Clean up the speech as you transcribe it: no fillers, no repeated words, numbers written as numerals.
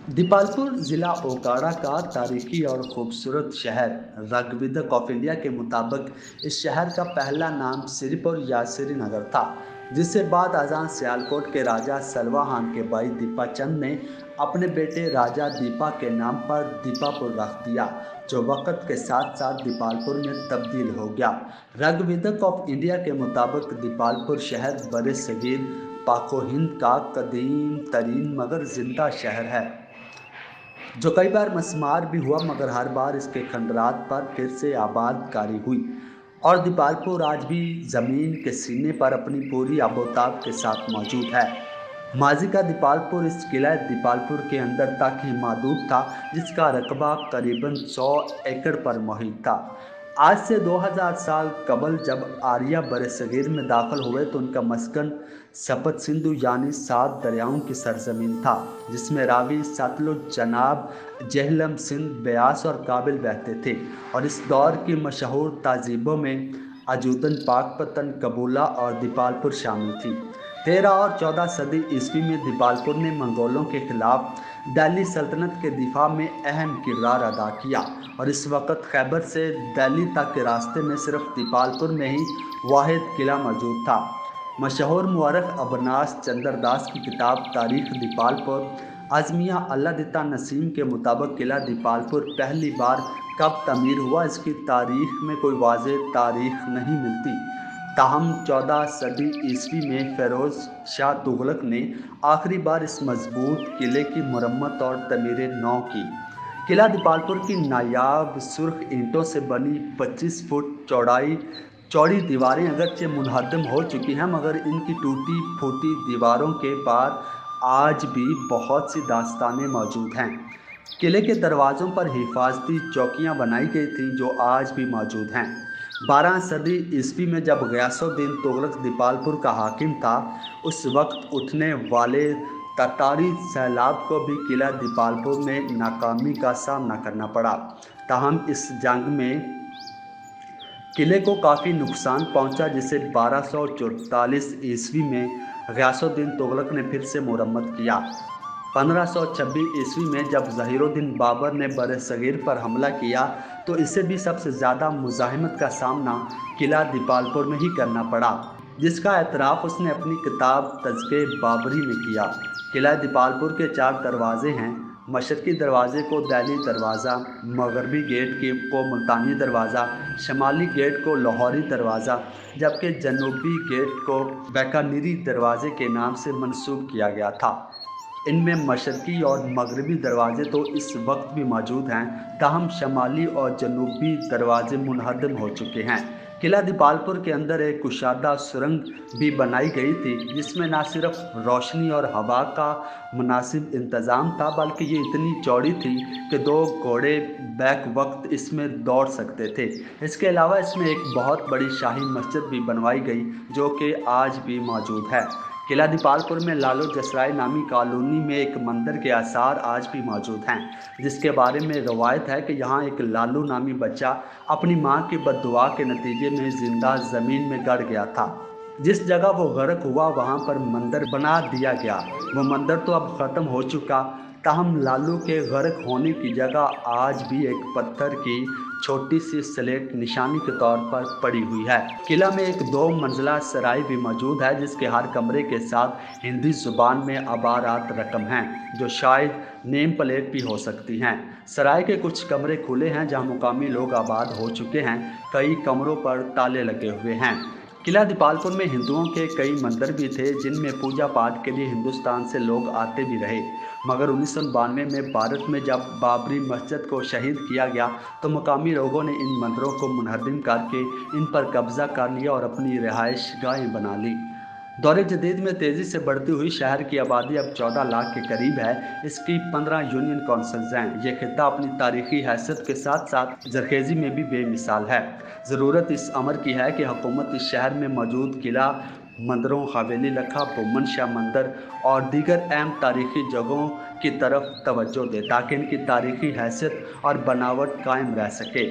दीपालपुर ज़िला ओकाड़ा का तारीखी और खूबसूरत शहर ऋग्वेदक ऑफ इंडिया के मुताबिक इस शहर का पहला नाम सिर्फ और यासिरी नगर था, जिससे बाद आजान सियालकोट के राजा सलवाहान के भाई दीपा चंद ने अपने बेटे राजा दीपा के नाम पर दीपापुर रख दिया, जो वक्त के साथ साथ दीपालपुर में तब्दील हो गया। ऋग्वेदक ऑफ इंडिया के मुताबिक दीपालपुर शहर बड़े सगीर पाको हिंद का कदीम तरीन मगर जिंदा शहर है, जो कई बार मस्मार भी हुआ, मगर हर बार इसके खंडरात पर फिर से आबादकारी हुई। और दीपालपुर आज भी ज़मीन के सीने पर अपनी पूरी आबोताब के साथ मौजूद है। माजी का दीपालपुर इस किला दीपालपुर के अंदर तक ही महदूद था, जिसका रकबा करीबन 100 एकड़ पर मुहित था। आज से 2000 साल कबल जब आर्या बरसगीर में दाखिल हुए तो उनका मस्कन सपत सिंधु यानी 7 दरियाओं की सरजमीन था, जिसमें रावी सतलुज, चनाब, जेहलम, सिंध, ब्यास और काबिल बहते थे। और इस दौर की मशहूर तहजीबों में अजूदन, पाकपतन, कबूला और दीपालपुर शामिल थी। 13 और 14 सदी ईस्वी में दीपालपुर ने मंगोलों के खिलाफ दिल्ली सल्तनत के दिफा में अहम किरदार अदा किया। और इस वक्त खैबर से दिल्ली तक के रास्ते में सिर्फ दीपालपुर में ही वाहिद किला मौजूद था। मशहूर मुअर्रिख अबनास चंद्र दास की किताब तारीख दीपालपुर आजमिया अल्लादिता नसीम के मुताबिक किला दीपालपुर पहली बार कब तमीर हुआ, इसकी तारीख में कोई वाज़ेह तारीख नहीं मिलती। ताहम 14 सदी ईस्वी में फ़िरोज़ शाह तुगलक ने आखिरी बार इस मजबूत किले की मरम्मत और तमीर नौ की। किला दीपालपुर की नायाब सुर्ख ईंटों से बनी 25 फुट चौड़ी दीवारें अगरचे मुनहदम हो चुकी हैं, मगर इनकी टूटी फूटी दीवारों के पार आज भी बहुत सी दास्तानें मौजूद हैं। किले के दरवाज़ों पर हिफाजती चौकियां बनाई गई थीं, जो आज भी मौजूद हैं। 12 सदी ईस्वी में जब गयासुद्दीन तुगलक दीपालपुर का हाकिम था, उस वक्त उठने वाले ततारी सैलाब को भी किला दीपालपुर में नाकामी का सामना करना पड़ा। ताहम इस जंग में किले को काफ़ी नुकसान पहुंचा, जिसे 1244 ईस्वी में गयासुद्दीन तुगलक ने फिर से मुरम्मत किया। 1526 ईस्वी में जब ज़हीरुद्दीन बाबर ने बरसगीर पर हमला किया तो इसे भी सबसे ज़्यादा मुज़ाहिमत का सामना किला दीपालपुर में ही करना पड़ा, जिसका एतराफ़ उसने अपनी किताब तज़किए बाबरी में किया। किला दीपालपुर के 4 दरवाज़े हैं। मशरक़ी दरवाज़े को दिल्ली दरवाज़ा, मगरबी गेट को मुल्तानी दरवाज़ा, शमाली गेट को लाहौरी दरवाज़ा, जबकि जनूबी गेट को बीकानेरी दरवाज़े के नाम से मंसूब किया गया था। इनमें मशरक़ी और मगरबी दरवाज़े तो इस वक्त भी मौजूद हैं, ताहम शमाली और जनूबी दरवाज़े मुनहदम हो चुके हैं। किला दीपालपुर के अंदर एक कुशादा सुरंग भी बनाई गई थी, जिसमें न सिर्फ रोशनी और हवा का मुनासिब इंतज़ाम था, बल्कि ये इतनी चौड़ी थी कि 2 घोड़े बैक वक्त इसमें दौड़ सकते थे। इसके अलावा इसमें एक बहुत बड़ी शाही मस्जिद भी बनवाई गई, जो कि आज भी मौजूद है। किला दीपालपुर में लालू जसराय नामी कॉलोनी में एक मंदिर के आसार आज भी मौजूद हैं, जिसके बारे में रवायत है कि यहाँ एक लालू नामी बच्चा अपनी माँ की बद्दुआ के नतीजे में जिंदा ज़मीन में गड़ गया था। जिस जगह वो गर्क हुआ वहाँ पर मंदिर बना दिया गया। वो मंदिर तो अब ख़त्म हो चुका, ताहम लालू के गर्क होने की जगह आज भी एक पत्थर की छोटी सी स्लेट निशानी के तौर पर पड़ी हुई है। किला में एक 2 मंजिला सराय भी मौजूद है, जिसके हर कमरे के साथ हिंदी ज़ुबान में अबारात रकम हैं, जो शायद नेम प्लेट भी हो सकती हैं। सराय के कुछ कमरे खुले हैं जहां मुकामी लोग आबाद हो चुके हैं। कई कमरों पर ताले लगे हुए हैं। किला दीपालपुर में हिंदुओं के कई मंदिर भी थे, जिनमें पूजा पाठ के लिए हिंदुस्तान से लोग आते भी रहे, मगर 1992 में भारत में जब बाबरी मस्जिद को शहीद किया गया तो मुकामी लोगों ने इन मंदिरों को मुनहदम करके इन पर कब्जा कर लिया और अपनी रिहाइश गाहें बना ली। दौर जदीद में तेज़ी से बढ़ती हुई शहर की आबादी अब 14 लाख के करीब है। इसकी 15 यूनियन काउंसिल्स हैं। ये खित्ता अपनी तारीखी हैसियत के साथ साथ जरखेज़ी में भी बेमिसाल है। ज़रूरत इस अमर की है कि हुकूमत इस शहर में मौजूद किला, मंदिरों, हवेली लखा, बुम्मन शाह मंदिर और दीगर अहम तारीखी जगहों की तरफ तवज्जो दे, ताकि इनकी तारीखी हैसियत और बनावट कायम रह सके।